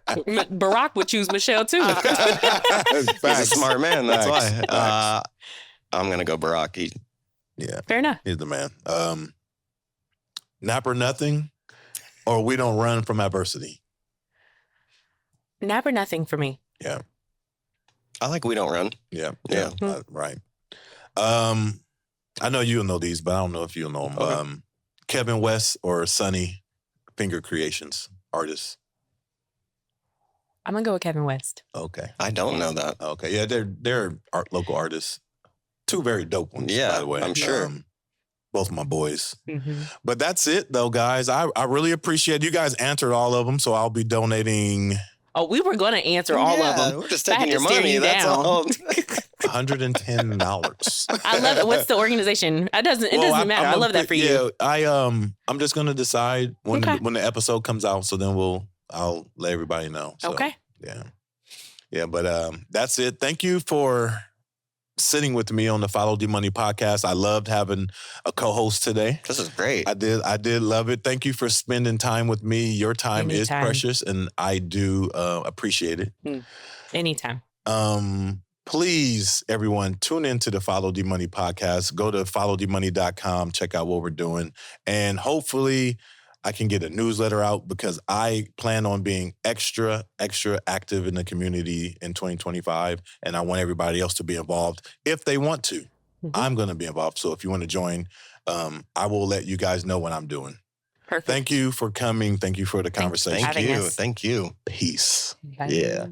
Barack would choose Michelle too.
He's a smart man, that's
Facts.
why. I'm going to go Barack.
Yeah.
Fair enough.
He's the man. Nap or nothing, or we don't run from adversity.
Nap or nothing for me.
Yeah.
I like We Don't Run.
Yeah.
Yeah.
Right. I know you'll know these, but I don't know if you'll know them.
Okay.
Kevin West or Sonny Finger Creations artists.
I'm going to go with Kevin West.
Okay.
I don't know that.
Okay. Yeah, they're local artists. Two very dope ones,
Yeah,
by the way.
I'm sure.
Both my boys.
Mm-hmm.
But that's it, though, guys. I really appreciate you guys answered all of them, so I'll be donating
Oh, we were going to answer all of them.
We're just
I had
taking your
to stare
money.
you
That's
down.
all.
$110.
I love it. What's the organization? It doesn't matter. I love that for you.
Yeah, I'm just gonna decide when
Okay.
when the episode comes out, so then I'll let everybody know. So,
Okay.
Yeah, but that's it. Thank you for sitting with me on the Follow the Money podcast. I loved having a co-host today.
This is great.
I did love it. Thank you for spending time with me. Your time is
Anytime.
precious, and I do appreciate it.
Anytime.
please, everyone, tune into the Follow D Money podcast. Go to followdmoney.com, check out what we're doing. And hopefully I can get a newsletter out because I plan on being extra active in the community in 2025. And I want everybody else to be involved if they want to. Mm-hmm. I'm going to be involved. So if you want to join, I will let you guys know what I'm doing.
Perfect.
Thank you for coming. Thank you for the conversation.
Thank you.
Peace.
Bye.
Yeah.